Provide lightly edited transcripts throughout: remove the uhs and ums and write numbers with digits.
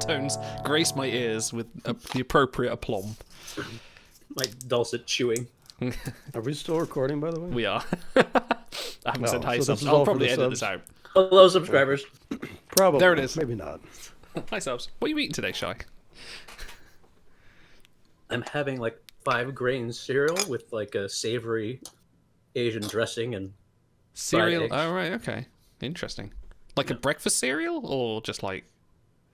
tones grace my ears with the appropriate aplomb. Like dulcet chewing. Are we still recording, by the way? We are. I haven't said hi so subs. this is I'll all for probably the edit this subs? out. Hello, subscribers. Probably. There it is. Maybe not. Hi subs. What are you eating today, Shy? I'm having like 5 grain cereal with like a savory Asian dressing and Cereal? eggs. Oh, right, okay. Interesting. Like a breakfast cereal? Or just like...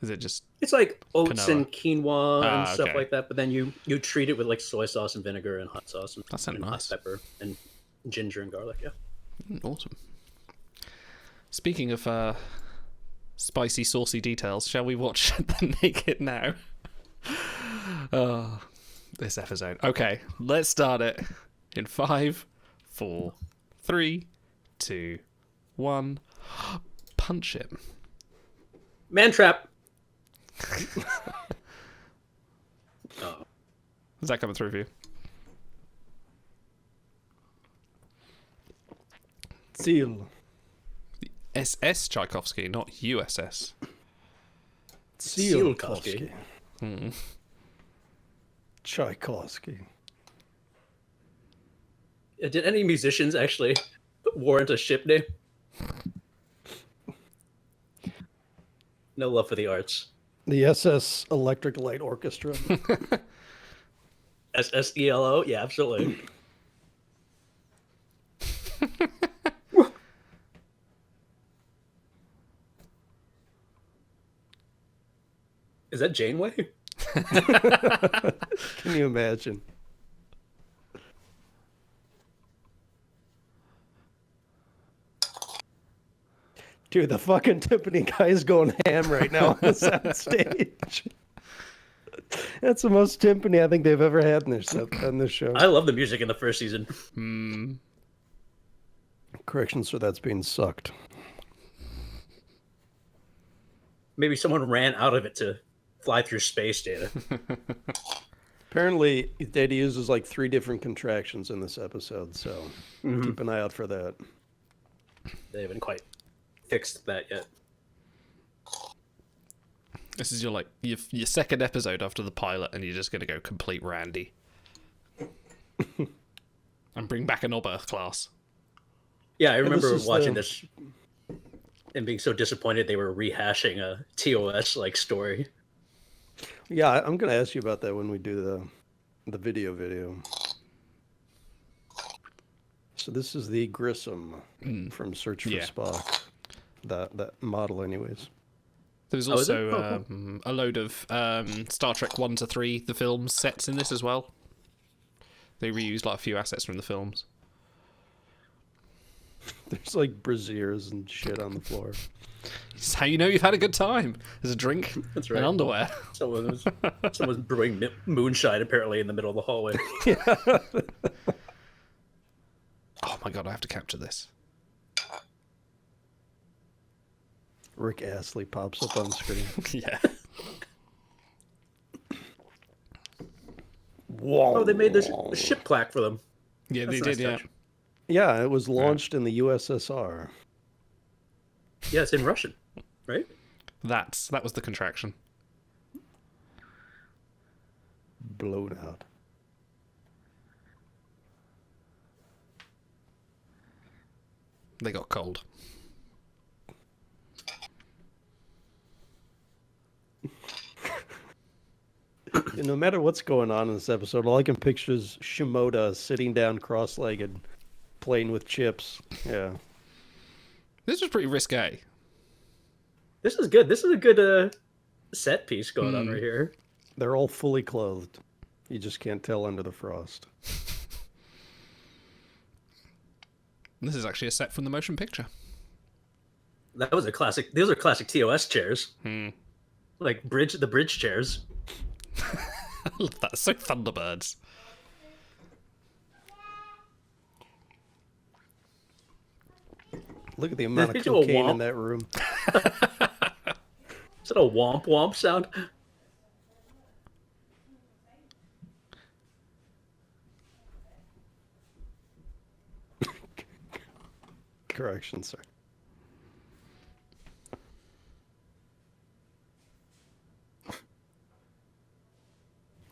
Is it just... it's like oats Quinoa. and quinoa and stuff okay. like that. But then you treat it with like soy sauce and vinegar and hot sauce and, That sounds and nice. hot pepper and ginger and garlic. Yeah. Awesome. Speaking of spicy, saucy details, shall we watch The Naked Now? Oh, this episode. Okay, let's start it in 5, 4, 3, 2, 1. Punch it. Man trap. Oh. Is that coming through for you? Seal. SS Tchaikovsky, not USS. Tsiolkovsky. Tchaikovsky. Did any musicians actually warrant a ship name? No love for the arts. The SS Electric Light Orchestra. SSELO? Yeah, absolutely. Is that Janeway? Can you imagine? Dude, the fucking timpani guy is going ham right now on the soundstage. That's the most timpani I think they've ever had in this show. I love the music in the first season. Corrections, so that's being sucked. Maybe someone ran out of it to fly through space data. Apparently, Data uses like 3 different contractions in this episode, so keep an eye out for that. They haven't quite fixed that yet. This is your second episode after the pilot, and you're just going to go complete Randy. And bring back an upper class. Yeah, I remember this is watching this and being so disappointed they were rehashing a TOS-like story. Yeah, I'm going to ask you about that when we do the video. So this is the Grissom from Search for Yeah. Spock. That model, anyways. There's Oh, is it? also Oh, a load of Star Trek 1 to 3, the films, sets in this as well. They reused like a few assets from the films. There's like brassieres and shit on the floor. It's how you know you've had a good time. There's a drink That's right. and underwear. Someone's brewing moonshine apparently in the middle of the hallway. Oh my god, I have to capture this. Rick Astley pops up on screen. Yeah. Whoa. Oh, they made this a ship plaque for them. Yeah, That's they a nice did, yeah. touch. Yeah, it was launched in the USSR. Yeah, it's in Russian, right? That was the contraction. Blown out. They got cold. No matter what's going on in this episode, all I can picture is Shimoda sitting down cross-legged, playing with chips. Yeah. This was pretty risque. This is good. This is a good set piece going on right here. They're all fully clothed. You just can't tell under the frost. This is actually a set from the motion picture. That was a classic. Those are classic TOS chairs. Like the bridge chairs. I love that. So Thunderbirds. Look at the amount Did of they do a cocaine in womp? that room. Is that a womp womp sound? Correction, sir.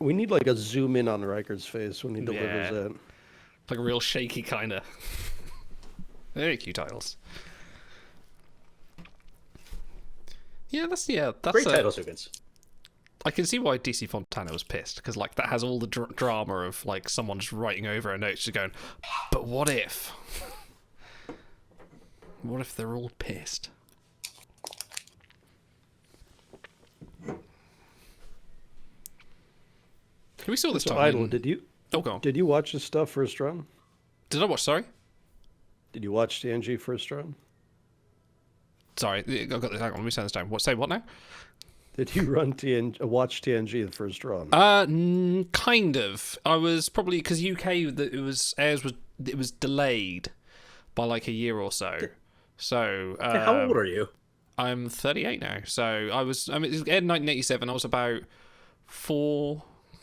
We need like a zoom in on Riker's face when he delivers Yeah. it. Like a real shaky kind of. Very cute titles. Yeah, that's Great title sequence. I can see why DC Fontana was pissed, because like that has all the drama of like someone just writing over a note, just going, "But what if? What if they're all pissed?" We saw this So time. Idle, did you Oh, go on. did you watch this stuff first run? Did I watch? Sorry. Did you watch TNG first run? Sorry, I got this. Hang on, let me say this down. What? Say what now? Did you watch TNG the first run? Kind of. I was probably because UK it was delayed by like a year or so. So How old are you? I'm 38 now. So it was in 1987. I was about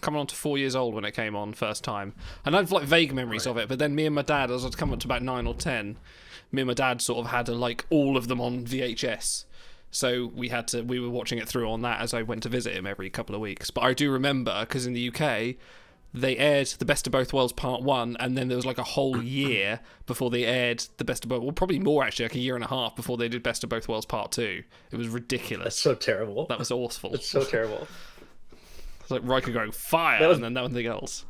coming on to 4 years old when it came on first time, and I've like vague memories of it. But then me and my dad, as I'd come up to about 9 or 10, me and my dad sort of had like all of them on VHS. So we were watching it through on that as I went to visit him every couple of weeks. But I do remember, because in the UK, they aired The Best of Both Worlds Part 1, and then there was like a whole year before they aired The Best of Both... Well, probably more actually, like a year and a half before they did Best of Both Worlds Part 2. It was ridiculous. That's so terrible. That was awful. It's so terrible. It's like Riker going, fire, and then nothing else.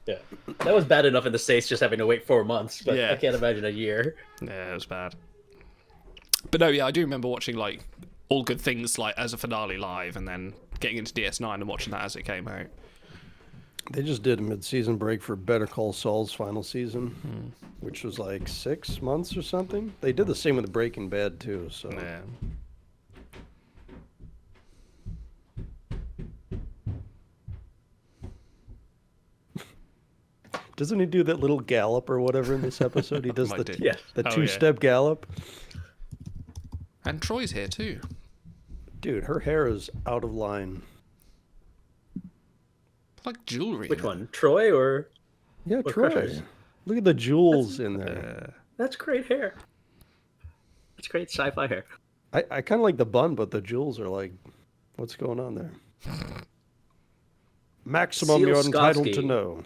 Yeah. That was bad enough in the States just having to wait 4 months, but Yeah. I can't imagine a year. Yeah, it was bad. But no, yeah, I do remember watching like All Good Things like as a finale live, and then getting into DS9 and watching that as it came out. They just did a mid-season break for Better Call Saul's final season, which was like 6 months or something. They did the same with Breaking Bad too. So Yeah. doesn't he do that little gallop or whatever in this episode? He does Might the do. Yeah. the Oh, two-step gallop. And Troy's here too. Dude, her hair is out of line. Like jewelry. Which one? Troy or... Yeah, Or Troy. Crushers? Look at the jewels in there. That's great hair. That's great sci-fi hair. I kind of like the bun, but the jewels are like, what's going on there? Maximum Seal you're entitled to Skotsky. know.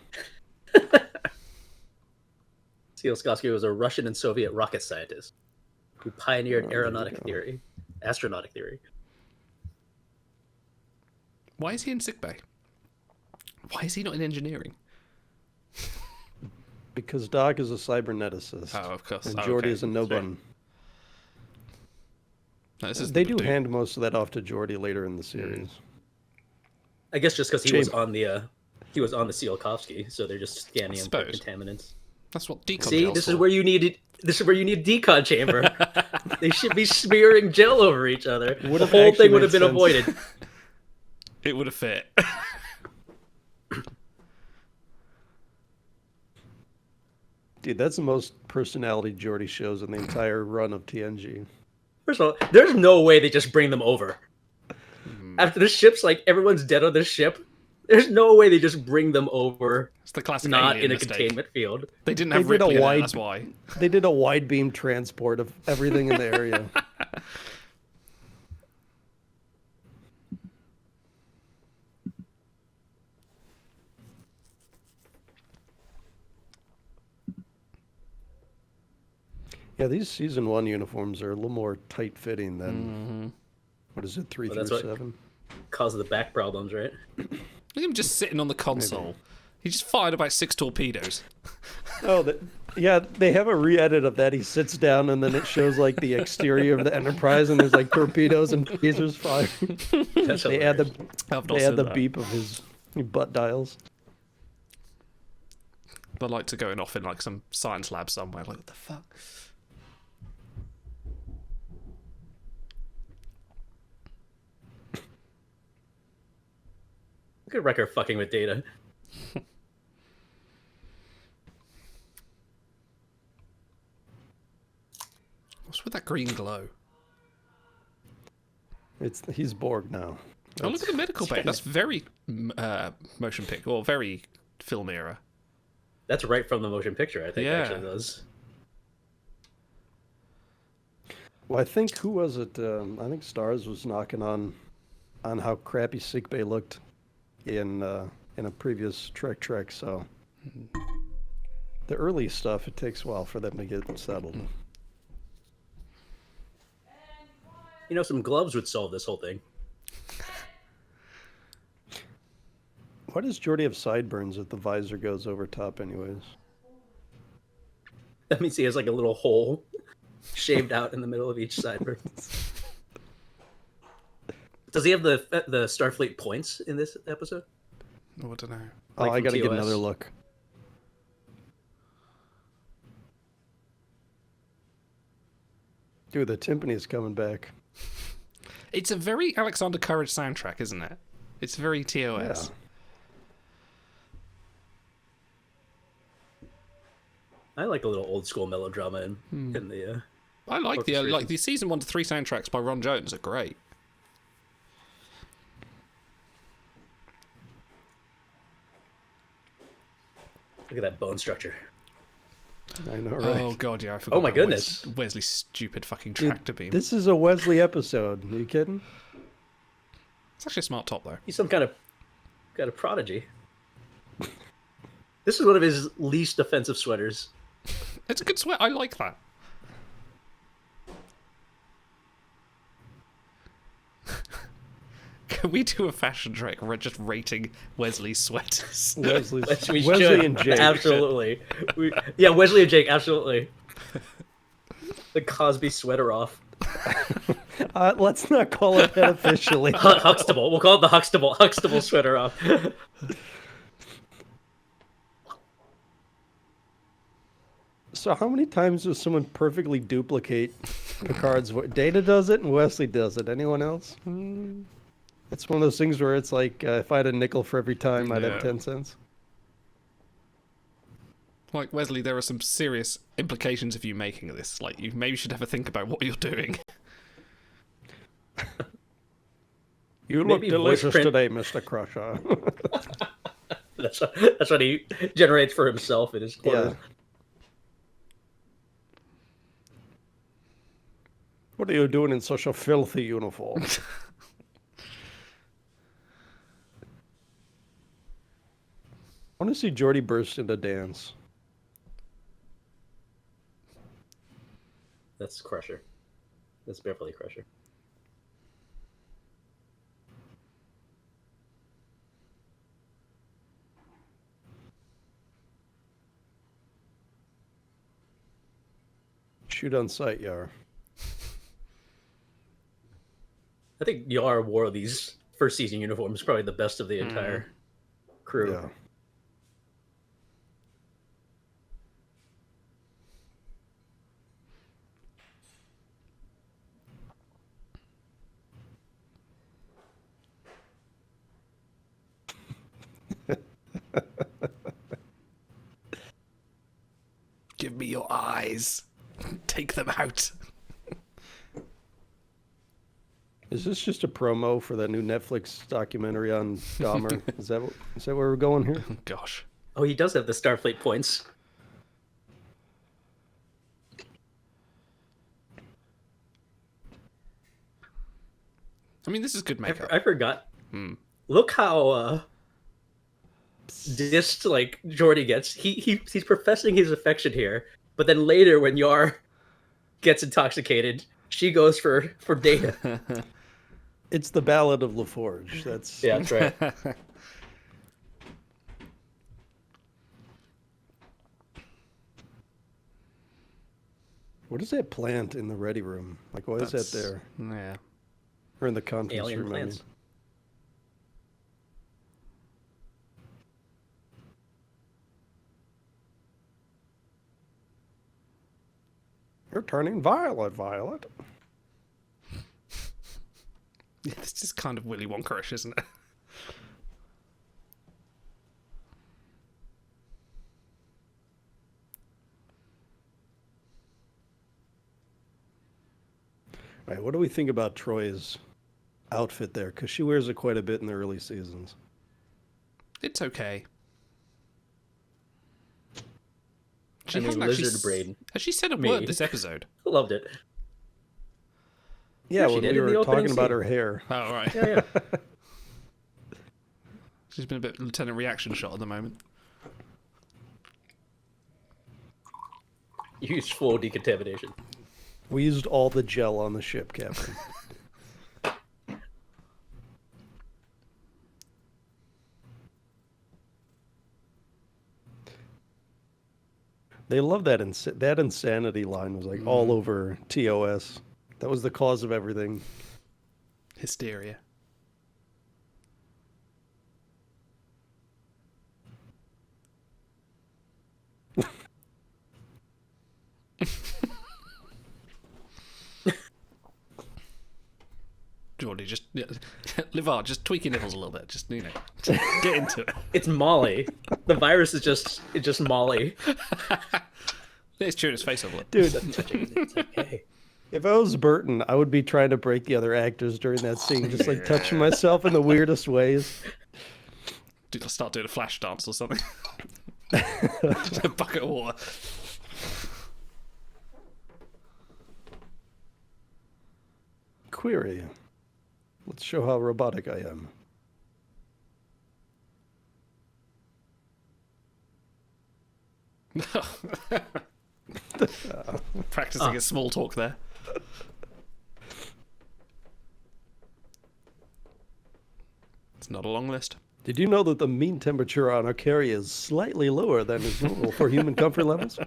Seal Skotsky was a Russian and Soviet rocket scientist who pioneered astronautic theory. Why is he in sickbay? Why is he not in engineering? Because Doc is a cyberneticist. Oh, of course. And Oh, Geordi okay. is a no-bun. No, this is They the do hand most of that off to Geordi later in the series. I guess just because he Shame. was on the Tsiolkovsky, so they're just scanning him for suppose. contaminants. That's what decon See, gel's this is for. where you need a decon chamber. They should be smearing gel over each other. Would The have whole actually thing would have made been sense. avoided. It would have fit. Dude, that's the most personality Geordi shows in the entire run of TNG. First of all, there's no way they just bring them over. After the ship's like everyone's dead on the ship, there's no way they just bring them over. It's the classic Not alien in a mistake. containment field. They didn't have They did a Ripley in it, wide- that's why. They did a wide beam transport of everything in the area. Yeah, these season 1 uniforms are a little more tight fitting than what is it, 3 Well, through that's what- 7? Cause of the back problems, right? Look at him just sitting on the console. He just fired about 6 torpedoes. Oh, yeah, they have a re-edit of that. He sits down and then it shows like the exterior of the Enterprise and there's like torpedoes and phasers firing. That's They add hilarious. I've not they add seen the that. beep of his butt dials. But like to going off in like some science lab somewhere. Like, what the fuck? Look at Wrecker fucking with Data. What's with that green glow? He's Borg now. Oh, look at the medical bay. That's very motion pic, or very film era. That's right from the motion picture, I think, Yeah. actually does. Well, I think who was it? I think Stars was knocking on how crappy sickbay looked in in a previous Trek, so the early stuff, it takes a while for them to get settled. You know, some gloves would solve this whole thing. Why does Geordi have sideburns if the visor goes over top anyways? That means he has like a little hole shaved out in the middle of each sideburn. Does he have the Starfleet points in this episode? Oh, I don't know. Oh, Like I from gotta get TOS. another look. Dude, the timpani's coming back. It's a very Alexander Courage soundtrack, isn't it? It's very TOS. Yeah. I like a little old school melodrama in the. I like the Orchestration. the season 1 to 3 soundtracks by Ron Jones are great. Look at that bone structure. I know, right? Oh god, yeah, I forgot. Oh my about goodness. Wesley's stupid fucking Dude, tractor beam. this is a Wesley episode. Are you kidding? It's actually a smart top though. He's some kind of prodigy. This is one of his least offensive sweaters. It's a good sweat. I like that. Can we do a fashion track just rating Wesley's sweaters? Wesley's, We Wesley should. and Jake. Absolutely. Yeah, Wesley and Jake, absolutely. The Cosby sweater off. Let's not call it that officially. Huxtable. We'll call it the Huxtable sweater off. So how many times does someone perfectly duplicate Picard's voice? Data does it and Wesley does it. Anyone else? It's one of those things where it's like, if I had a nickel for every time, I'd Yeah. have 10 cents. Like Wesley, there are some serious implications of you making this. Like you maybe should have a think about what you're doing. You look Maybe voice delicious print- today, Mr. Crusher. That's what he generates for himself in his quarters. Yeah. What are you doing in such a filthy uniform? I want to see Geordi burst into dance. That's Crusher. That's Beverly Crusher. Shoot on sight, Yar. I think Yar wore these first season uniforms probably the best of the entire crew. Yeah. Give me your eyes. Take them out. Is this just a promo for that new Netflix documentary on Dahmer? Is that where we're going here? Gosh. Oh, he does have the Starfleet points. I mean, this is good makeup. I forgot. Look how dissed like Geordi gets. He's professing his affection here, but then later when Yar gets intoxicated, she goes for Data. It's the Ballad of LaForge. That's Yeah, that's right. What is that plant in the ready room? Like, why is that That's- there? Yeah. Or in the conference Alien room? I mean. plants. You're turning violet, Violet. Yeah, this is kind of Willy Wonka-ish, isn't it? All right, what do we think about Troy's outfit there? Because she wears it quite a bit in the early seasons. It's okay. I mean, hasn't actually lizard braid. Has she said a Me. word this episode? Loved it. Yeah, she when did we in the were opening talking about scene. her hair. Oh, right. Yeah, yeah. She's been a bit Lieutenant Reaction Shot at the moment. Use full decontamination. We used all the gel on the ship, Captain. They love that. That insanity line was like all over TOS. That was the cause of everything. Hysteria. Jordy, just Livar, just tweak your nipples a little bit. Just just get into it. It's Molly. The virus is just Molly. It's chewing his face over it. Dude, It's like, hey. if I was Burton, I would be trying to break the other actors during that scene, just like touching myself in the weirdest ways. Dude, I'll start doing a flash dance or something. Just a bucket of water. Query. Let's show how robotic I am. Practicing a small talk there. It's not a long list. Did you know that the mean temperature on Arcaria is slightly lower than is normal for human comfort levels?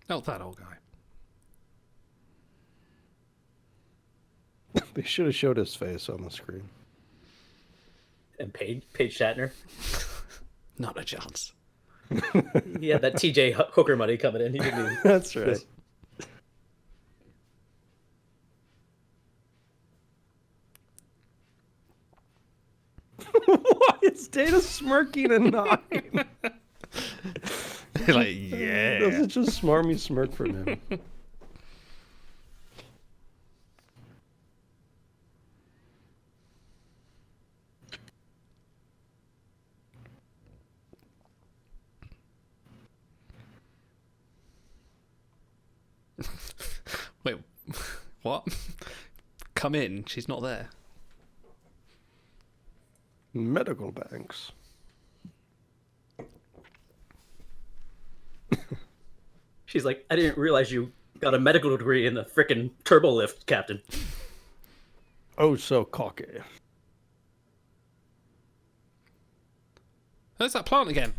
Oh, that old guy. They should have showed his face on the screen. And Paige Shatner. Not a chance. He had that TJ Hooker money coming in. He didn't even... That's right. Why is Data smirking a 9? Like, yeah. That's such a smarmy smirk from him. Wait, what? Come in. She's not there. Medical banks. She's like, I didn't realize you got a medical degree in the frickin' turbo lift, Captain. Oh, so cocky. There's that plant again.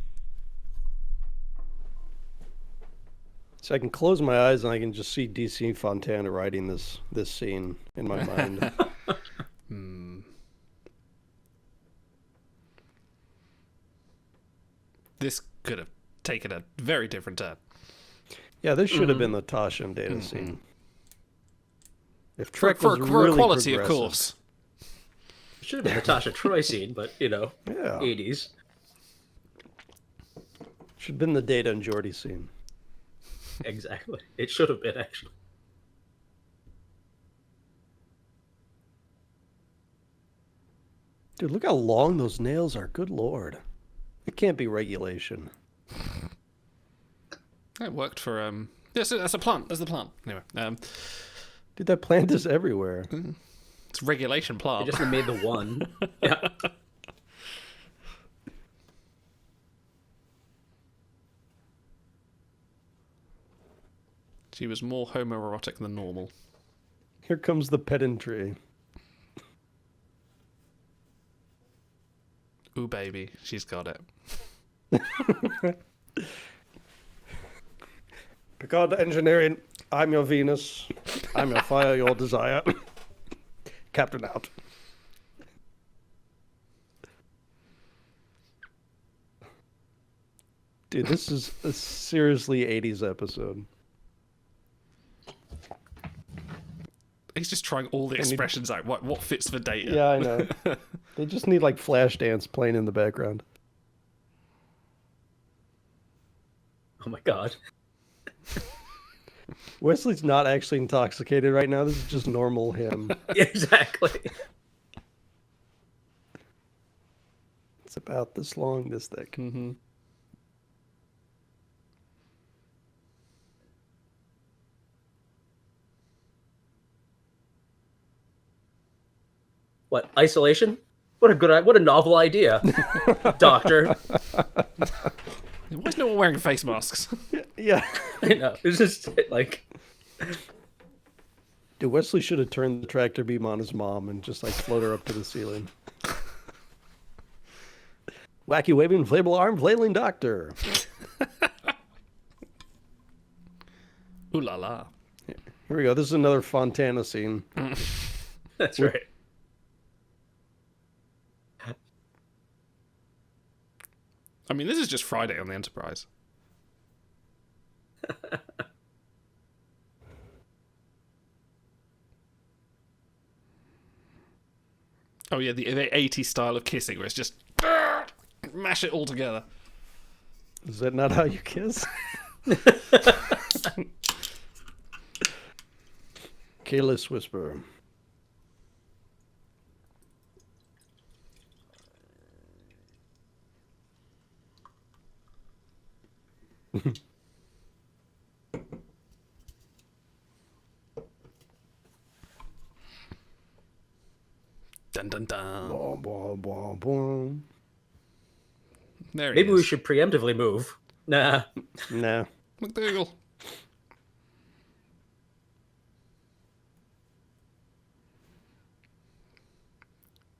So I can close my eyes and I can just see DC Fontana writing this scene in my mind. This could have taken a very different turn. Yeah, this should have been the Tasha and Data scene. If Trek For was really equality, of progressive. course. Should have been Natasha Troy scene, but, you know, Yeah. 80s. Should have been the Data and Geordi scene. Exactly. It should have been, actually. Dude, look how long those nails are. Good lord. It can't be regulation. It worked for Yes, that's a plant. That's the plant. Anyway, Dude, that plant is everywhere. it's regulation They plant. just made the one. Yeah. She was more homoerotic than normal. Here comes the pedantry. Ooh, baby, she's got it. Picard Engineering, I'm your Venus. I'm your fire, your desire. Captain out. Dude, this is a seriously 80s episode. He's just trying all the expressions out. What fits for Data? Yeah, I know. They just need like Flashdance playing in the background. Oh my god. Wesley's not actually intoxicated right now. This is just normal him. Exactly. It's about this long, this thick. Mm-hmm. What, isolation? What a novel idea, Doctor. Why is no one wearing face masks? Yeah. I know. It's just like Dude, Wesley should have turned the tractor beam on his mom and just like float her up to the ceiling. Wacky waving inflatable arm flailing doctor. Ooh la la. Here we go. This is another Fontana scene. that's right. I mean, this is just Friday on the Enterprise. Oh yeah, the 80s style of kissing, where it's just mash it all together. Is that not how you kiss? Careless whisper. Dun dun dun. Boom, boom, boom, boom. There he Maybe is. we should preemptively move. Nah. Nah. McDougal.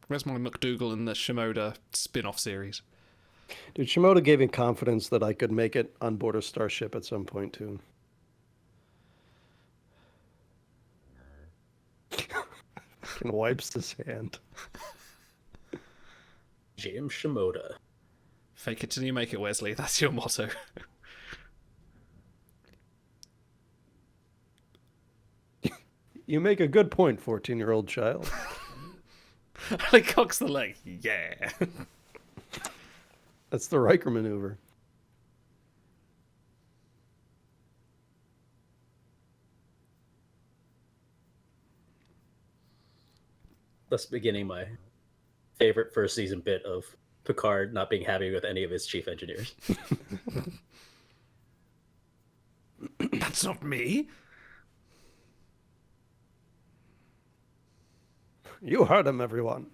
Where's my McDougal in the Shimoda spin-off series? Dude, Shimoda gave me confidence that I could make it on board a starship at some point, too. Fucking wipes his hand. James Shimoda. Fake it till you make it, Wesley. That's your motto. You make a good point, 14-year-old child. He cocks the leg. Yeah. That's the Riker maneuver. Thus beginning my favorite first season bit of Picard not being happy with any of his chief engineers. That's not me. You heard him, everyone.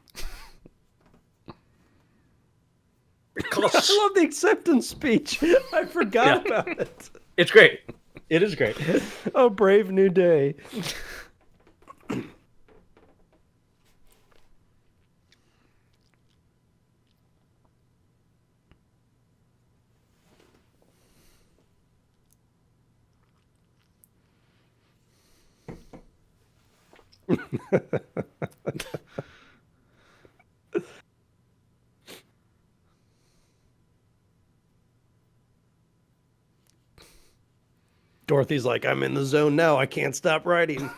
I It's love the acceptance speech. I forgot about it. great. It is great. Oh, brave new day. Dorothy's like, I'm in the zone now. I can't stop writing.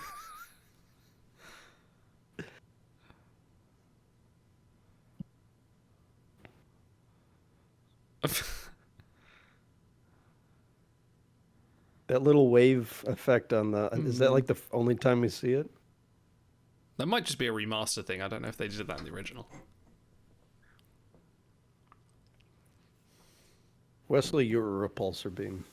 That little wave effect on the... Is that like the only time we see it? That might just be a remaster thing. I don't know if they did that in the original. Wesley, you're a repulsor beam.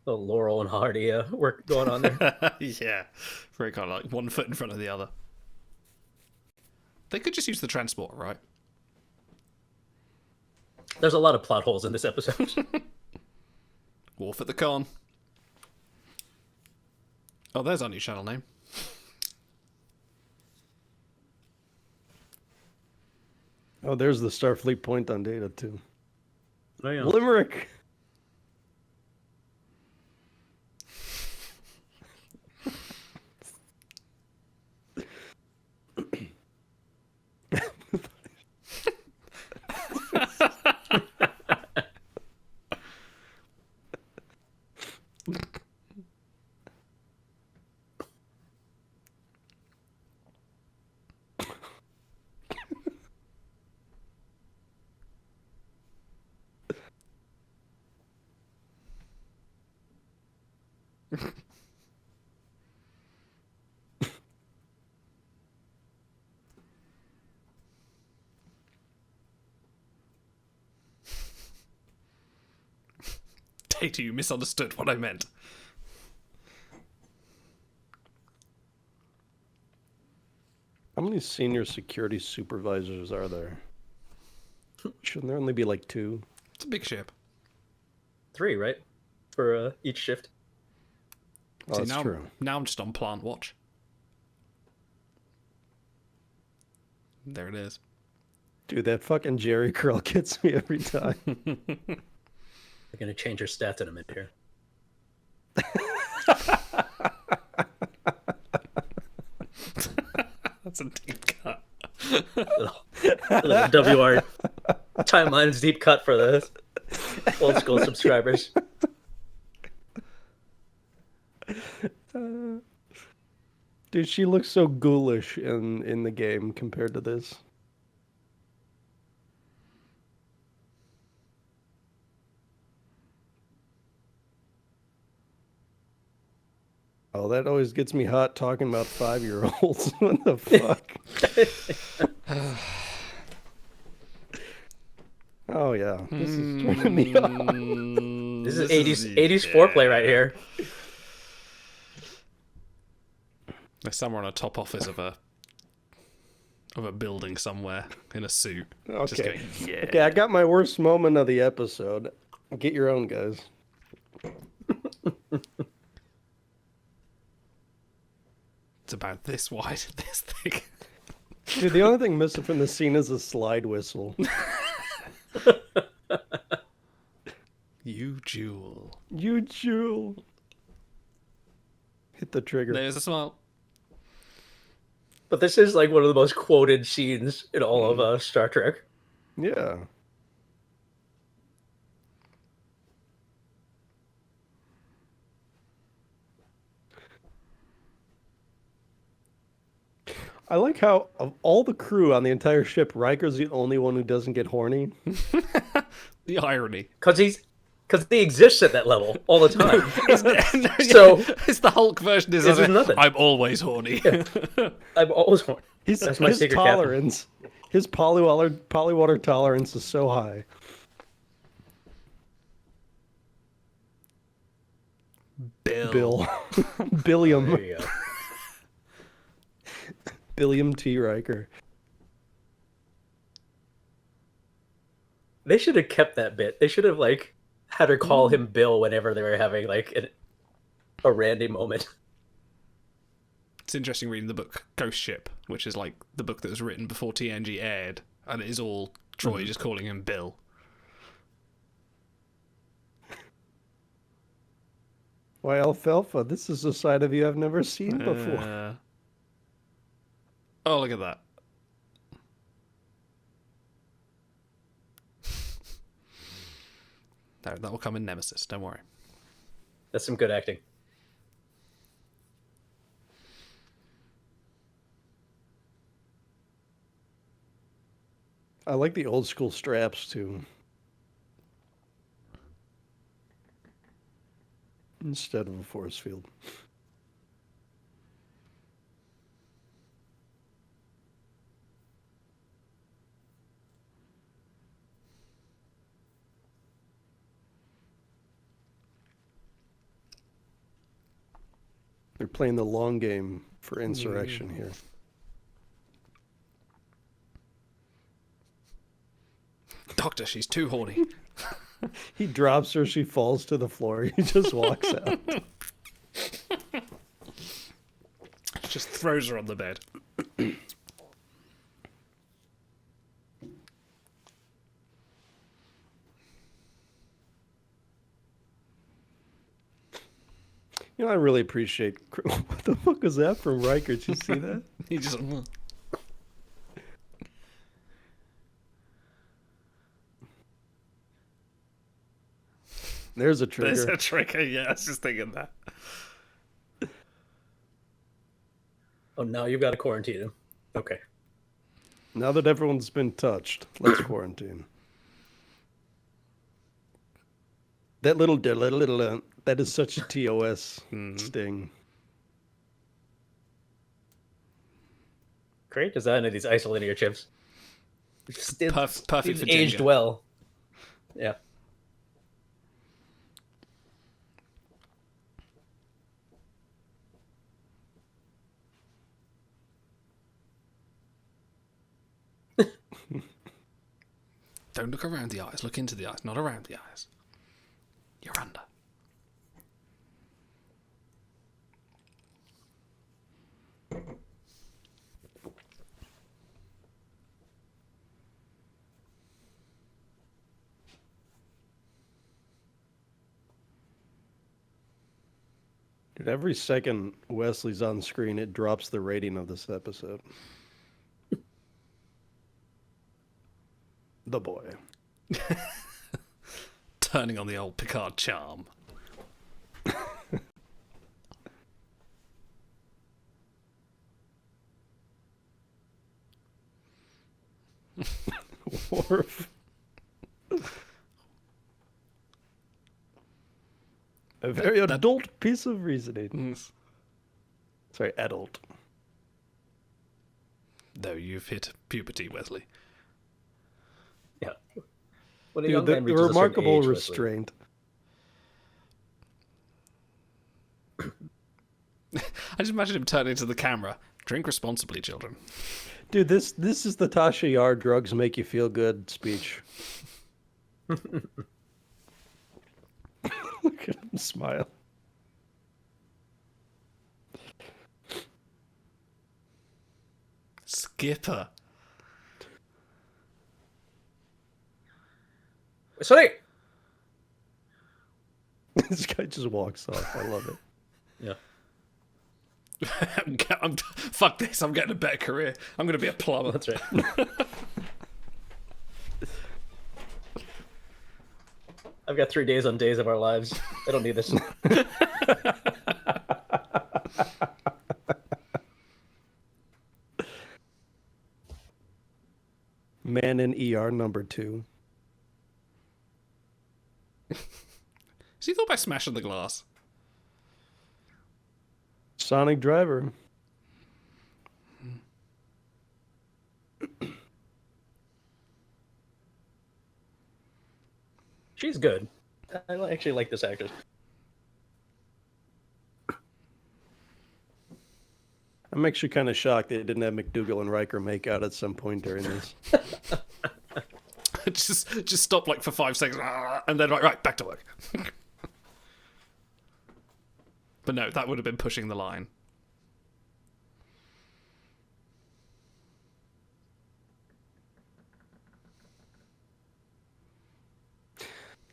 The Laurel and Hardy work going on there. Yeah. Very kind of like 1 foot in front of the other. They could just use the transporter, right? There's a lot of plot holes in this episode. Wharf at the con. Oh, there's our new channel name. Oh, there's the Starfleet point on Data, too. Oh, yeah. Limerick. Data, you misunderstood what I meant. How many senior security supervisors are there? Shouldn't there only be like 2? It's a big ship. 3, right? For each shift. Oh, See, that's true. now I'm just on plant watch. There it is. Dude, that fucking Jerry curl gets me every time. They're gonna change your stats in a minute here. That's a deep cut. WR timeline's deep cut for the old school subscribers. Dude, she looks so ghoulish in the game compared to this. Oh, that always gets me hot talking about 5-year-olds. What the fuck? Oh yeah, this is turning me on. This is 80s foreplay right here. They're somewhere on a top office of a building somewhere in a suit. Just Okay. going, yeah. Okay, I got my worst moment of the episode. Get your own, guys. It's about this wide, this thick. Dude, the only thing missing from the scene is a slide whistle. You jewel. You jewel. Hit the trigger. There's a smile. But this is like one of the most quoted scenes in all of Star Trek. Yeah. I like how of all the crew on the entire ship, Riker's the only one who doesn't get horny. The irony. Because they exist at that level all the time. No, yeah, So- it's the Hulk version. Is This is nothing. I'm always horny. I'm always horny. His That's my secret captain. tolerance, his polywater tolerance is so high. Bill. Billiam. There you go. Billiam T. Riker. They should have kept that bit. They should have like had her call him Bill whenever they were having like a Randy moment. It's interesting reading the book Ghost Ship, which is like the book that was written before TNG aired, and it is all Troy just calling him Bill. Why, Alfalfa, this is a side of you I've never seen before. Oh, look at that. No, that will come in Nemesis, don't worry. That's some good acting. I like the old school straps, too. Instead of a force field. They're playing the long game for insurrection here. Doctor, she's too horny. He drops her, she falls to the floor. He just walks out. Just throws her on the bed. You know, I really appreciate... What the fuck was that from Riker? Did you see that? He just... There's a trigger. There's a trigger, yeah, I was just thinking that. Oh, now you've got to quarantine him. Okay. Now that everyone's been touched, let's quarantine. That little that is such a TOS sting. Great design of these isolinear chips. Perfect for aged Jenga. well. Yeah. Don't look around the eyes. Look into the eyes, not around the eyes. You're under. Dude, every second Wesley's on screen, it drops the rating of this episode. The boy. Turning on the old Picard charm. Worf. A very adult piece of reasoning. Sorry, adult. No, you've hit puberty, Wesley. Yeah. When a Dude, young the man reaches a certain remarkable age, Wesley- restraint. I just imagine him turning to the camera. Drink responsibly, children. Dude, this is the Tasha Yar drugs make you feel good speech. Look at him smile. Skipper. Sorry. This guy just walks off. I love it. Yeah. Fuck this, I'm getting a better career. I'm going to be a plumber. That's right. I've got 3 days on days of our lives. I don't need this. Man in ER number 2. Has he thought about smashing the glass? Sonic Driver. She's good. I actually like this actress. I'm actually kind of shocked they didn't have McDougal and Riker make out at some point during this. just stop like for 5 seconds and then right, back to work. But no, that would have been pushing the line.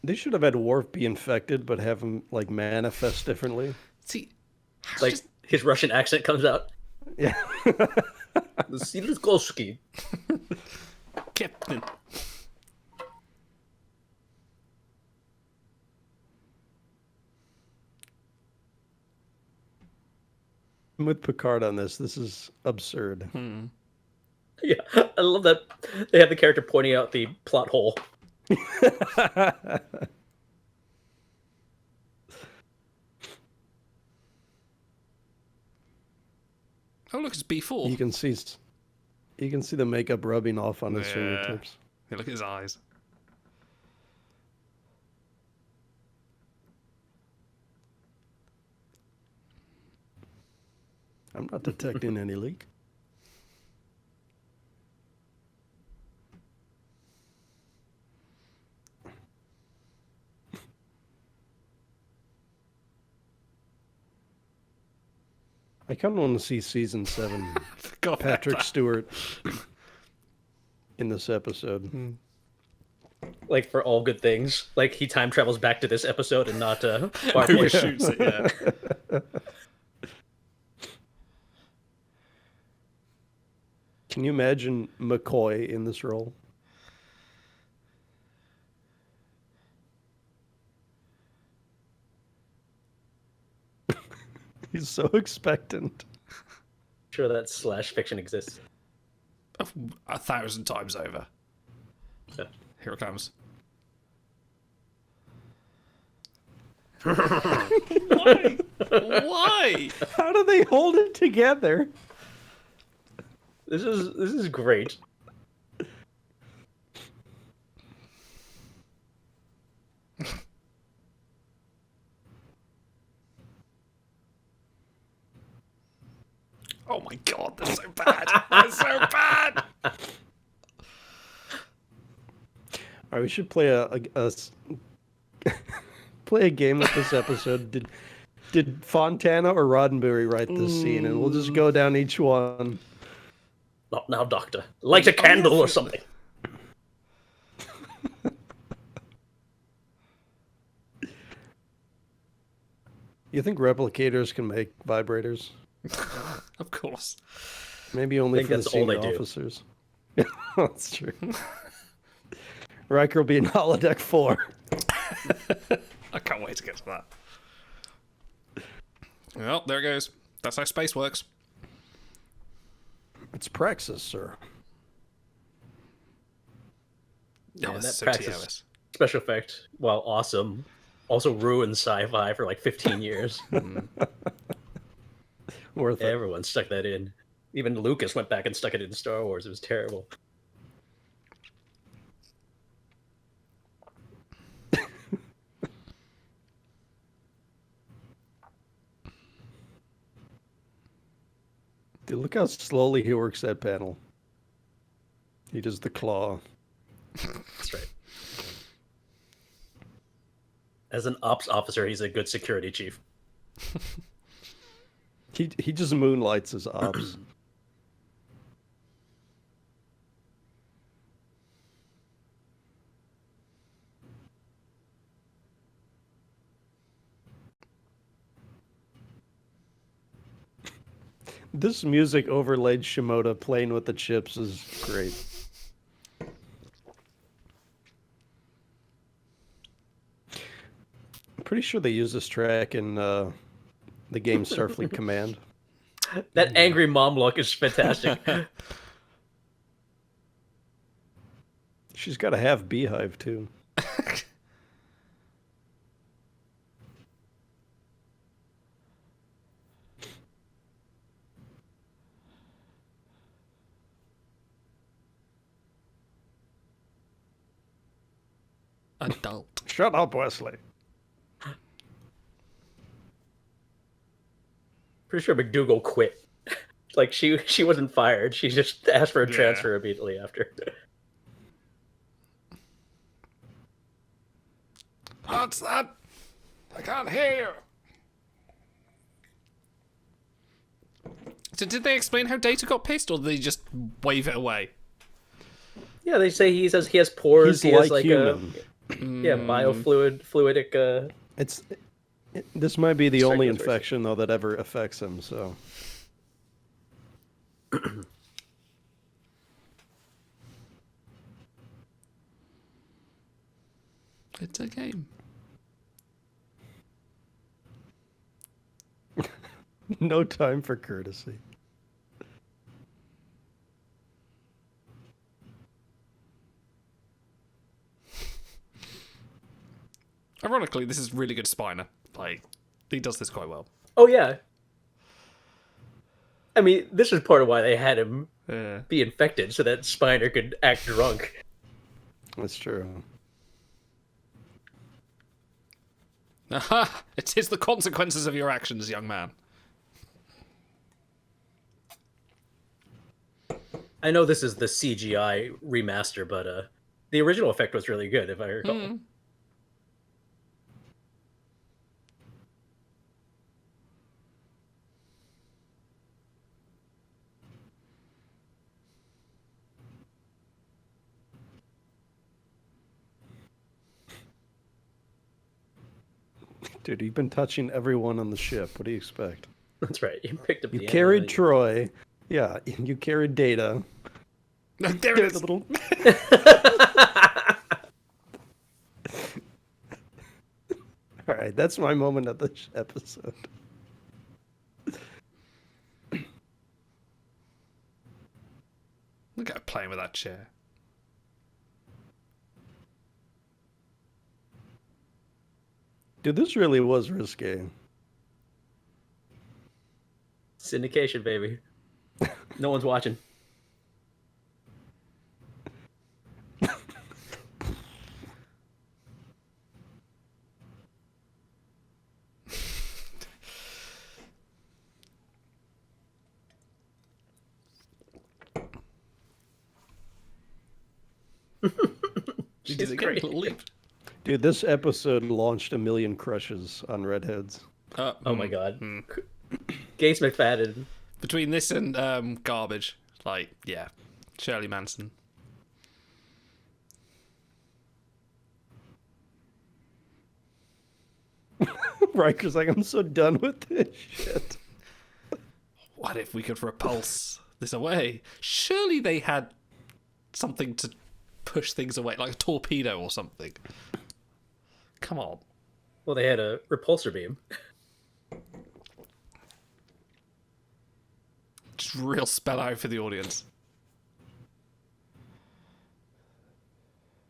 They should have had Worf be infected, but have him like manifest differently. See, Like his Russian accent comes out. Yeah. The Silskolsky. Captain. I'm with Picard on this. This is absurd. Yeah, I love that they have the character pointing out the plot hole. Oh look, it's B4. You can see the makeup rubbing off on his Yeah. fingertips. Yeah, look at his eyes. I'm not detecting any leak. I kind of want to see season 7 Forgot about Patrick that. Stewart in this episode. Like for all good things. Like he time travels back to this episode and not Who Farpoint. shoots it? Yeah. Can you imagine McCoy in this role? He's so expectant. Sure that slash fiction exists. 1,000 times over. Yeah. Here it comes. Why? Why? How do they hold it together? This is great. Oh my god, they're so bad. They're so bad. we should play play a game with this episode. Did Fontana or Roddenberry write this scene? And we'll just go down each one. Not now, Doctor. Light a candle or something. You think replicators can make vibrators? Of course. Maybe only for the that's all they senior do. officers. That's true. Riker will be in holodeck 4. I can't wait to get to that. Well, there it goes. That's how space works. It's Praxis, sir. Oh, Man, this that is so Praxis TOS. special effect, while awesome, also ruined sci-fi for like 15 years. Worth it. Everyone stuck that in. Even Lucas went back and stuck it in Star Wars. It was terrible. Dude, look how slowly he works that panel. He does the claw. That's right. As an ops officer, he's a good security chief. He just moonlights as ops. This music overlaid Shimoda playing with the chips is great. I'm pretty sure they use this track in the game Starfleet Command. That angry mom look is fantastic. She's got a half beehive too. Adult. Shut up, Wesley. Pretty sure McDougal quit. Like she wasn't fired. She just asked for a Yeah. transfer immediately after. What's that? I can't hear you. So did they explain how Data got pissed, or did they just wave it away? Yeah, they say he says he has pores. He's He has like like human. biofluidic. This might be the only Circulatory infection though that ever affects him. So It's a game. no time for courtesy. Ironically, this is really good Spiner. Like, he does this quite well. Oh yeah. I mean, this is part of why they had him Yeah. be infected, so that Spiner could act drunk. That's true. Aha! It is the consequences of your actions, young man. I know this is the CGI remaster, but the original effect was really good, if I recall. Dude, you've been touching everyone on the ship. What do you expect? That's right. You picked up You the carried animal. Troy. Yeah, you carried Data. There it There's is. a little. All right, that's my moment of the episode. Look at her playing with that chair. Dude, this really was risque. Syndication, baby. No one's watching. He did it again, great. little leap. Dude, this episode launched a million crushes on redheads. Oh my god. Gates McFadden. Between this and garbage, like, yeah, Shirley Manson. Riker's like, I'm so done with this shit. What if we could repulse this away? Surely they had something to push things away, like a torpedo or something. Come on. Well, they had a repulsor beam. Just real spell out for the audience.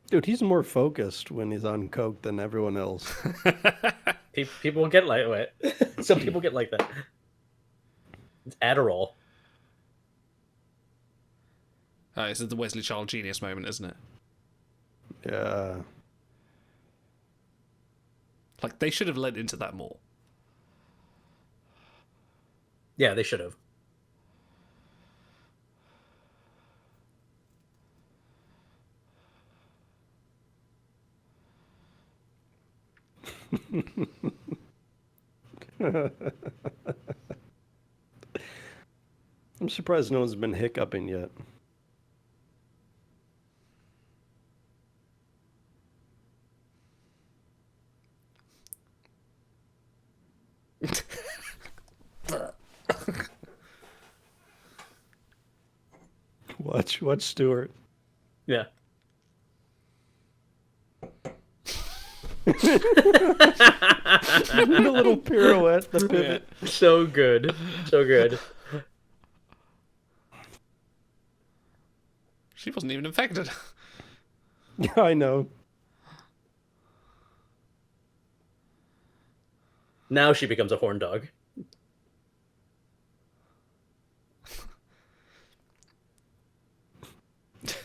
Dude, he's more focused when he's on coke than everyone else. People get lightweight. Some people get like that. It's Adderall. This is the Wesley Child genius moment, isn't it? Yeah. Like, they should have led into that more. Yeah, they should have. I'm surprised no one's been hiccuping yet. Watch Stuart. Yeah. The little pirouette, the pivot. So good. So good. She wasn't even infected. Yeah, I know. Now she becomes a horn dog.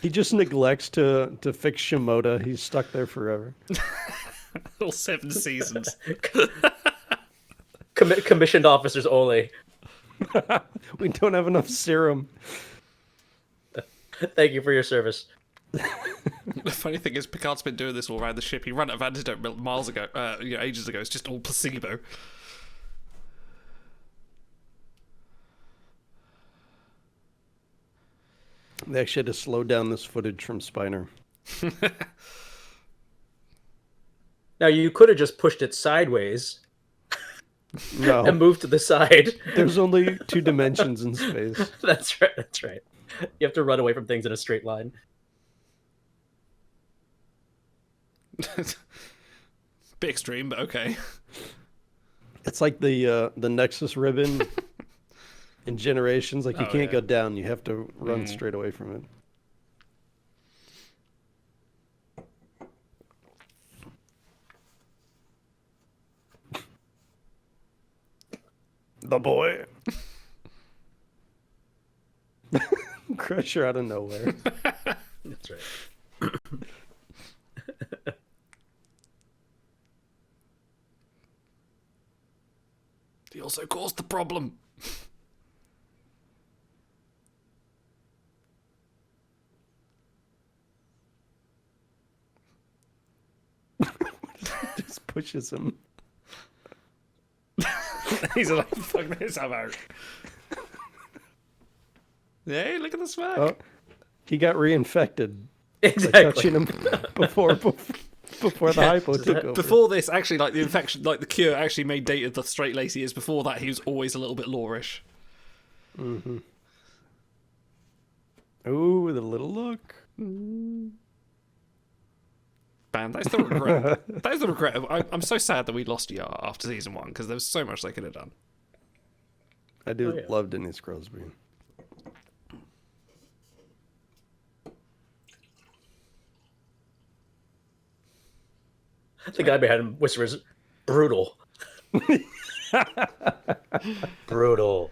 He just neglects to fix Shimoda. He's stuck there forever. All 7 seasons. Commissioned officers only. We don't have enough serum. Thank you for your service. The funny thing is, Picard's been doing this all around the ship. He ran out of antidote miles ago, ages ago. It's just all placebo. They actually had to slow down this footage from Spiner. Now you could have just pushed it sideways No, and moved to the side. there's only 2 dimensions in space. That's right. That's right. You have to run away from things in a straight line. Bit extreme, but okay. It's like the Nexus ribbon in Generations. Like you can't go down; you have to run straight away from it. The boy. Crusher out of nowhere. That's right. He also caused the problem. Just pushes him. He's like, fuck this, I'm out. Hey, look at the smack. Oh, he got reinfected. Exactly. By touching him before the hypo took over. Before this, actually, like the infection, like the cure, actually made Data the straight laced he is. Before that, he was always a little bit lawrish. Mm-hmm. Ooh, with a little look. Man, that's the regret. That's the regret. I'm so sad that we lost ER after season 1 because there was so much they could have done. I do love Denise Crosby. The guy behind him whispers, "Brutal." Brutal.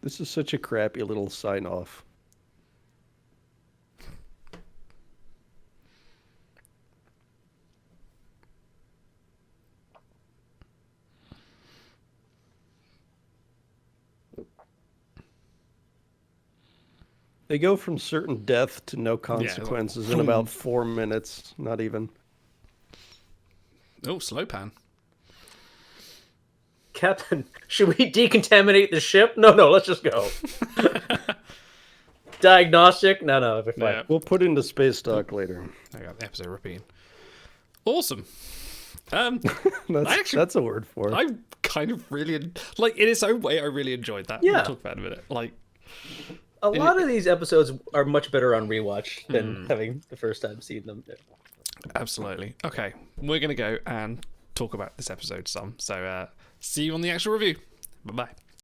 This is such a crappy little sign off. They go from certain death to no consequences in about 4 minutes, not even. Oh, slow pan. Captain, should we decontaminate the ship? No, let's just go. Diagnostic? No, we're fine. Yeah. We'll put into space dock later. I got the episode repeat. Awesome. That's a word for it. I kind of really like in its own way. I really enjoyed that. Yeah. We'll talk about it in a minute. Like A lot of these episodes are much better on rewatch than having the first time seen them. absolutely. Okay, we're gonna go and talk about this episode some. So see you on the actual review. Bye bye.